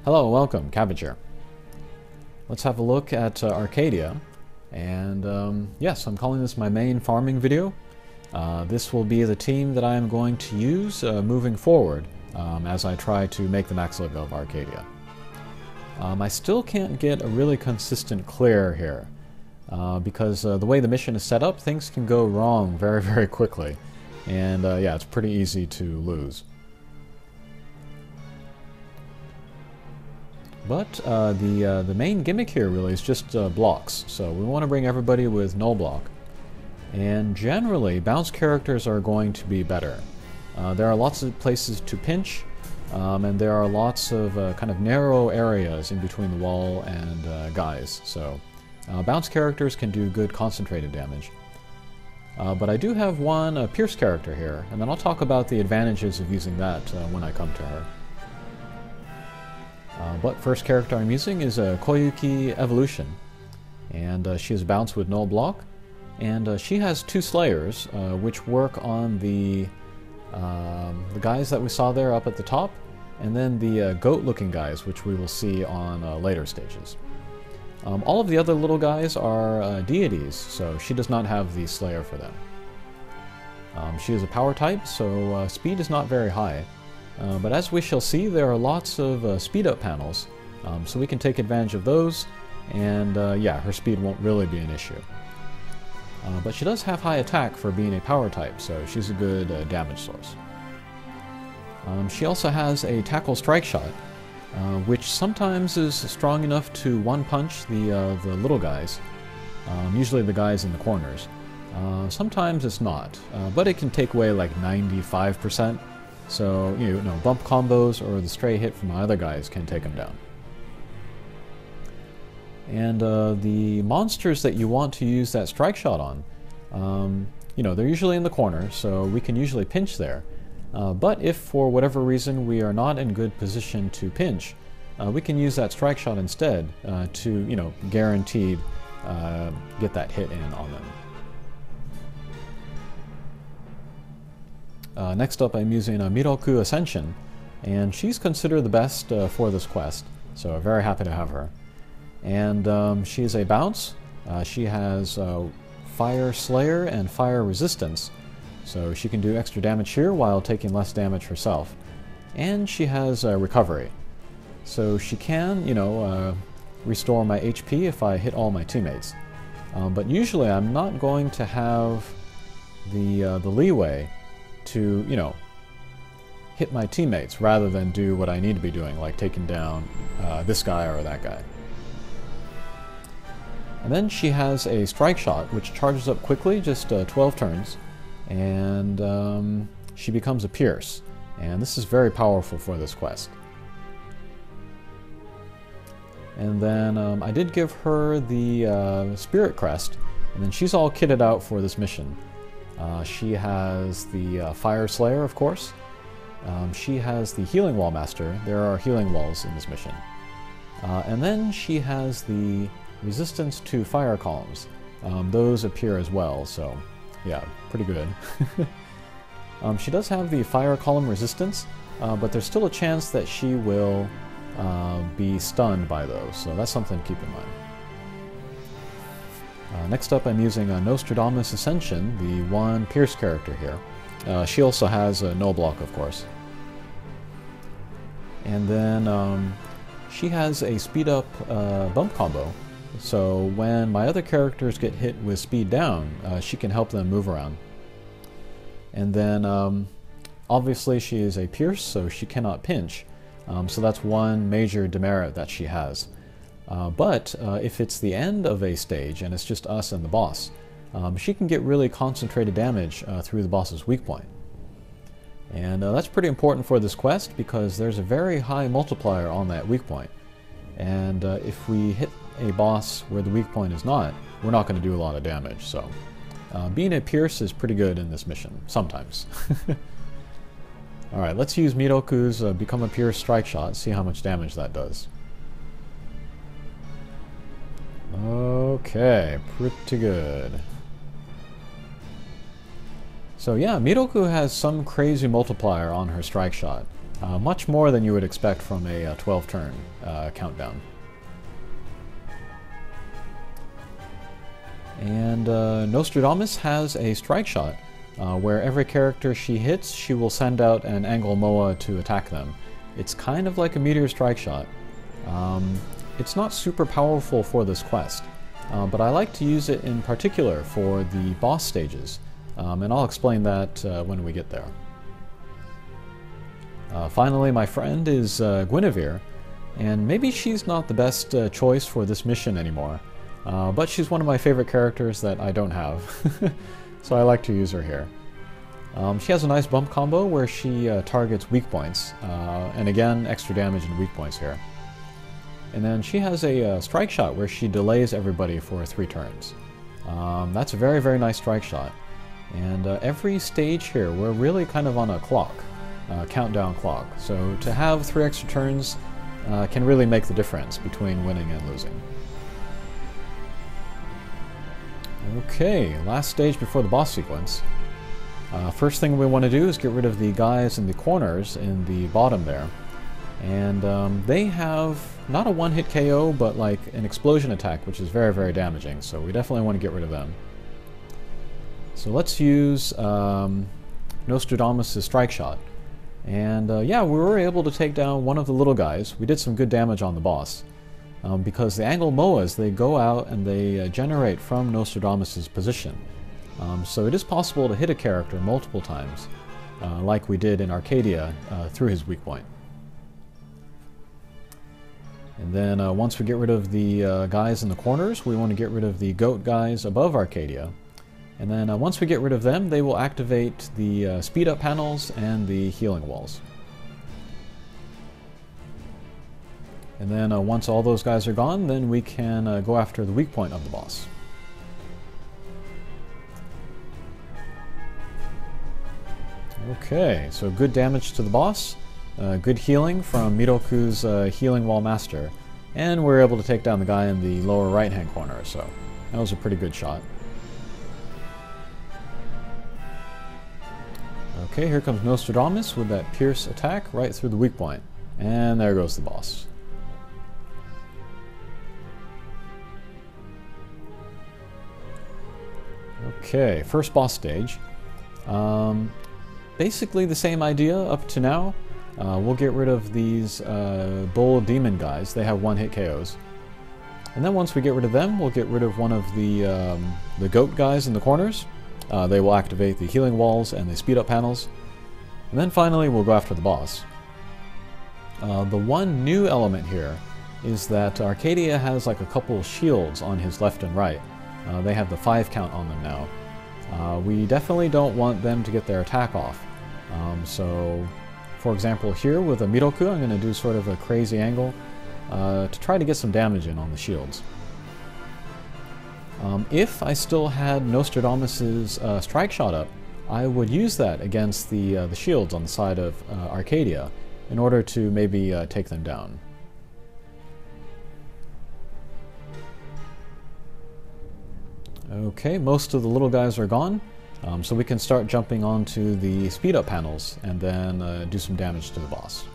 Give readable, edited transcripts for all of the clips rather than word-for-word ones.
Hello, welcome, Cabbage here. Let's have a look at Arcadia, and yes, I'm calling this my main farming video. This will be the team that I am going to use moving forward as I try to make the max level of Arcadia. I still can't get a really consistent clear here, because the way the mission is set up, things can go wrong very, very quickly, and yeah, it's pretty easy to lose. But the main gimmick here really is just blocks, so we want to bring everybody with null block. And generally, bounce characters are going to be better. There are lots of places to pinch, and there are lots of kind of narrow areas in between the wall and guys, so bounce characters can do good concentrated damage. But I do have one pierce character here, and then I'll talk about the advantages of using that when I come to her. But first character I'm using is Koyuki Evolution, and she is bounce with null block, and she has two slayers which work on the guys that we saw there up at the top, and then the goat-looking guys, which we will see on later stages. All of the other little guys are deities, so she does not have the slayer for them. She is a power type, so speed is not very high. But as we shall see, there are lots of speed-up panels, so we can take advantage of those, and yeah, her speed won't really be an issue. But she does have high attack for being a power type, so she's a good damage source. She also has a tackle strike shot, which sometimes is strong enough to one-punch the little guys, usually the guys in the corners. Sometimes it's not, but it can take away like 95%. So, you know, bump combos or the stray hit from my other guys can take them down. And the monsters that you want to use that strike shot on, you know, they're usually in the corner, so we can usually pinch there. But if for whatever reason we are not in good position to pinch, we can use that strike shot instead to, you know, guaranteed get that hit in on them. Next up I'm using Untitled Ascension, and she's considered the best for this quest, so very happy to have her. And she's a bounce. She has Fire Slayer and Fire Resistance, so she can do extra damage here while taking less damage herself. And she has Recovery, so she can, you know, restore my HP if I hit all my teammates. But usually I'm not going to have the leeway to, you know, hit my teammates rather than do what I need to be doing, like taking down this guy or that guy. And then she has a strike shot which charges up quickly, just 12 turns, and she becomes a pierce, and this is very powerful for this quest. And then I did give her the Spirit Crest, and then she's all kitted out for this mission. She has the Fire Slayer, of course. She has the Healing Wall Master. There are healing walls in this mission. And then she has the Resistance to Fire Columns. Those appear as well, so yeah, pretty good. She does have the Fire Column Resistance, but there's still a chance that she will be stunned by those, so that's something to keep in mind. Next up I'm using Nostradamus Ascension, the one pierce character here. She also has a null block, of course. And then she has a speed up bump combo, so when my other characters get hit with speed down, she can help them move around. And then obviously she is a pierce, so she cannot pinch, so that's one major demerit that she has. But if it's the end of a stage and it's just us and the boss, she can get really concentrated damage through the boss's weak point. And that's pretty important for this quest because there's a very high multiplier on that weak point. And if we hit a boss where the weak point is not, we're not going to do a lot of damage. So being a pierce is pretty good in this mission, sometimes. Alright, let's use Miroku's Become a Pierce strike shot, see how much damage that does. Okay, pretty good. So yeah, Miroku has some crazy multiplier on her strike shot. much more than you would expect from a 12-turn countdown. And Nostradamus has a strike shot, where every character she hits, she will send out an Angle Moa to attack them. It's kind of like a meteor strike shot. It's not super powerful for this quest, but I like to use it in particular for the boss stages, and I'll explain that when we get there. Finally, my friend is Guinevere, and maybe she's not the best choice for this mission anymore, but she's one of my favorite characters that I don't have, so I like to use her here. She has a nice bump combo where she targets weak points, and again, extra damage and weak points here. And then she has a strike shot where she delays everybody for 3 turns. That's a very, very nice strike shot. And every stage here, we're really kind of on a clock, countdown clock. So to have 3 extra turns can really make the difference between winning and losing. Okay, last stage before the boss sequence. First thing we want to do is get rid of the guys in the corners in the bottom there. And they have not a one-hit KO, but like an explosion attack, which is very, very damaging, so we definitely want to get rid of them. So let's use Nostradamus' strike shot. And yeah, we were able to take down one of the little guys. We did some good damage on the boss. Because the Angle Moas, they go out and they generate from Nostradamus' position. So it is possible to hit a character multiple times, like we did in Arcadia through his weak point. And then once we get rid of the guys in the corners, we want to get rid of the goat guys above Arcadia. And then once we get rid of them, they will activate the speed up panels and the healing walls. And then once all those guys are gone, then we can go after the weak point of the boss. Okay, so good damage to the boss, good healing from Miroku's healing wall master, and we're able to take down the guy in the lower right hand corner, so that was a pretty good shot. Okay, here comes Nostradamus with that pierce attack right through the weak point, and there goes the boss. Okay, first boss stage. Basically the same idea up to now. We'll get rid of these bull demon guys. They have one-hit KOs. And then once we get rid of them, we'll get rid of one of the goat guys in the corners. They will activate the healing walls and the speed up panels. And then finally we'll go after the boss. The one new element here is that Arcadia has like a couple shields on his left and right. They have the 5 count on them now. We definitely don't want them to get their attack off. So, for example, here with a Miroku, I'm going to do sort of a crazy angle to try to get some damage in on the shields. If I still had Nostradamus' strike shot up, I would use that against the shields on the side of Arcadia in order to maybe take them down. Okay, most of the little guys are gone, so we can start jumping onto the speed up panels and then do some damage to the boss.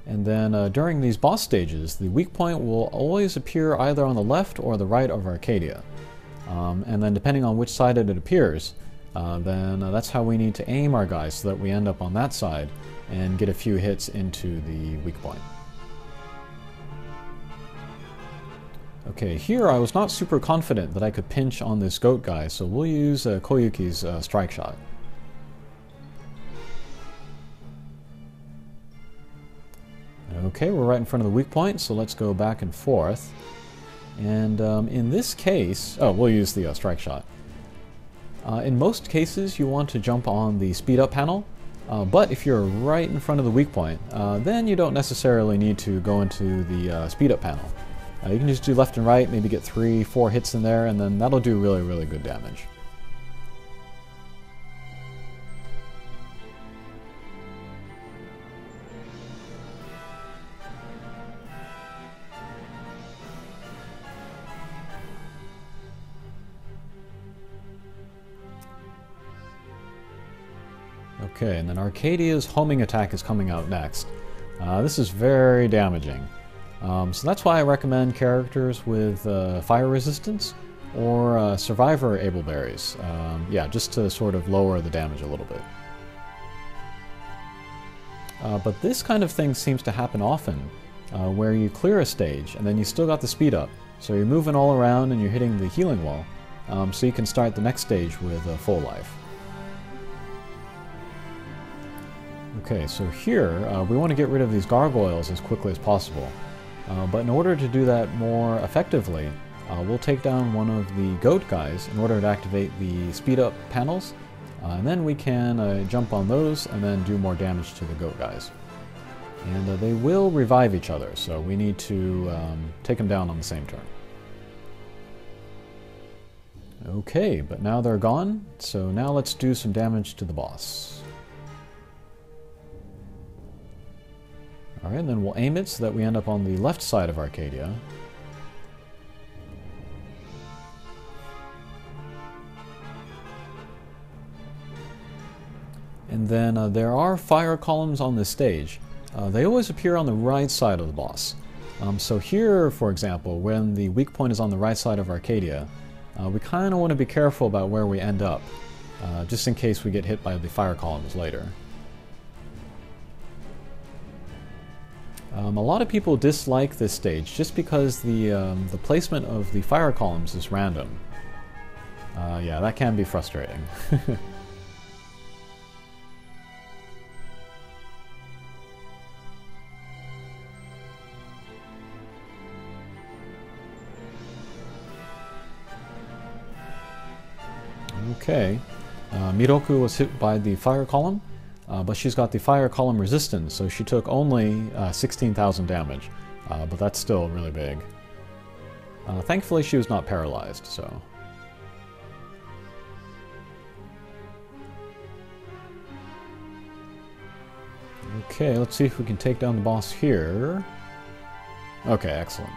And then during these boss stages, the weak point will always appear either on the left or the right of Arcadia. And then depending on which side it appears, then that's how we need to aim our guys so that we end up on that side and get a few hits into the weak point. Okay, here I was not super confident that I could pinch on this goat guy, so we'll use Koyuki's strike shot. Okay, we're right in front of the weak point, so let's go back and forth. And in this case, we'll use the strike shot. In most cases, you want to jump on the speed up panel, but if you're right in front of the weak point, then you don't necessarily need to go into the speed up panel. You can just do left and right, maybe get 3-4 hits in there, and then that'll do really, really good damage. Okay, and then Arcadia's homing attack is coming out next. This is very damaging. So that's why I recommend characters with fire resistance or survivor ableberries. Yeah, just to sort of lower the damage a little bit. But this kind of thing seems to happen often, where you clear a stage and then you still got the speed up. So you're moving all around and you're hitting the healing wall, so you can start the next stage with full life. Okay, so here we want to get rid of these gargoyles as quickly as possible. But in order to do that more effectively, we'll take down one of the goat guys in order to activate the speed up panels, and then we can jump on those and then do more damage to the goat guys. And they will revive each other, so we need to take them down on the same turn. Okay, but now they're gone, so now let's do some damage to the boss. Alright, then we'll aim it so that we end up on the left side of Arcadia. And then there are fire columns on this stage. They always appear on the right side of the boss. So here, for example, when the weak point is on the right side of Arcadia, we kind of want to be careful about where we end up, just in case we get hit by the fire columns later. A lot of people dislike this stage just because the placement of the fire columns is random. Yeah, that can be frustrating. Okay, Miroku was hit by the fire column, but she's got the fire column resistance, so she took only 16,000 damage, but that's still really big. Thankfully she was not paralyzed, so... Okay, let's see if we can take down the boss here. Okay, excellent.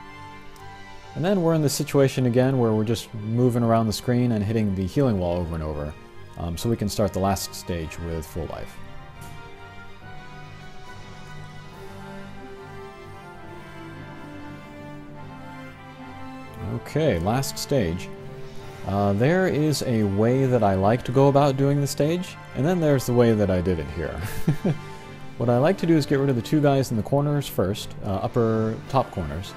And then we're in this situation again where we're just moving around the screen and hitting the healing wall over and over, so we can start the last stage with full life. Okay, last stage. There is a way that I like to go about doing the stage, and then there's the way that I did it here. What I like to do is get rid of the two guys in the corners first, upper top corners.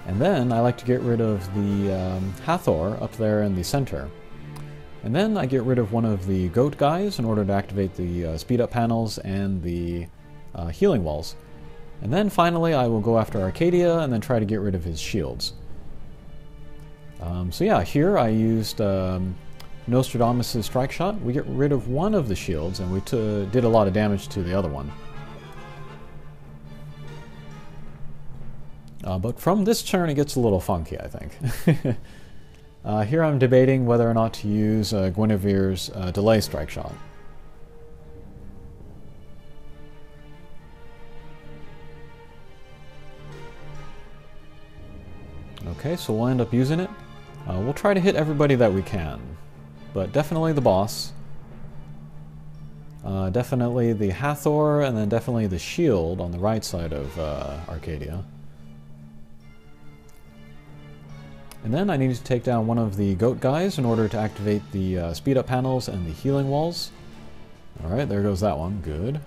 And then I like to get rid of the Hathor up there in the center. And then I get rid of one of the goat guys in order to activate the speed up panels and the healing walls. And then finally I will go after Arcadia and then try to get rid of his shields. So yeah, here I used Nostradamus' strike shot. We get rid of one of the shields and we did a lot of damage to the other one. But from this turn it gets a little funky, I think. Here I'm debating whether or not to use Guinevere's delay strike shot. Okay, so we'll end up using it. We'll try to hit everybody that we can, but definitely the boss. Definitely the Hathor, and then definitely the shield on the right side of Arcadia. And then I need to take down one of the goat guys in order to activate the speed up panels and the healing walls. Alright, there goes that one. Good.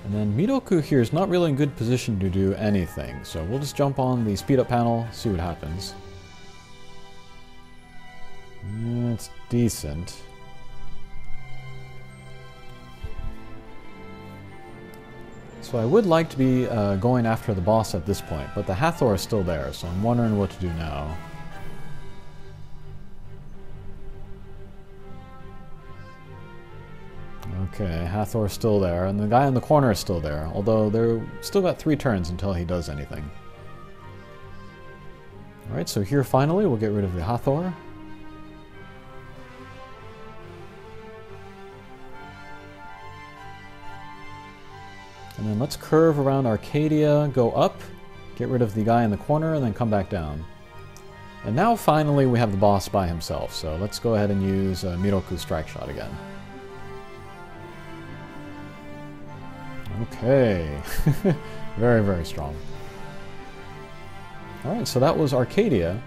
And then Miroku here is not really in good position to do anything, so we'll just jump on the speed up panel, see what happens. It's decent. So I would like to be going after the boss at this point, but the Hathor is still there, so I'm wondering what to do now. Okay, Hathor's still there, and the guy in the corner is still there, although they're still got 3 turns until he does anything. Alright, so here finally we'll get rid of the Hathor. And then let's curve around Arcadia, go up, get rid of the guy in the corner, and then come back down. And now finally we have the boss by himself, so let's go ahead and use Miroku Strike Shot again. Okay, very, very strong. Alright, so that was Arcadia.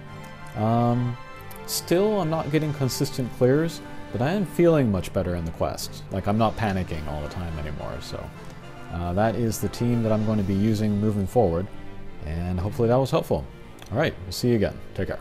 Still, I'm not getting consistent clears, but I am feeling much better in the quest. Like, I'm not panicking all the time anymore, so that is the team that I'm going to be using moving forward, and hopefully that was helpful. Alright, we'll see you again. Take care.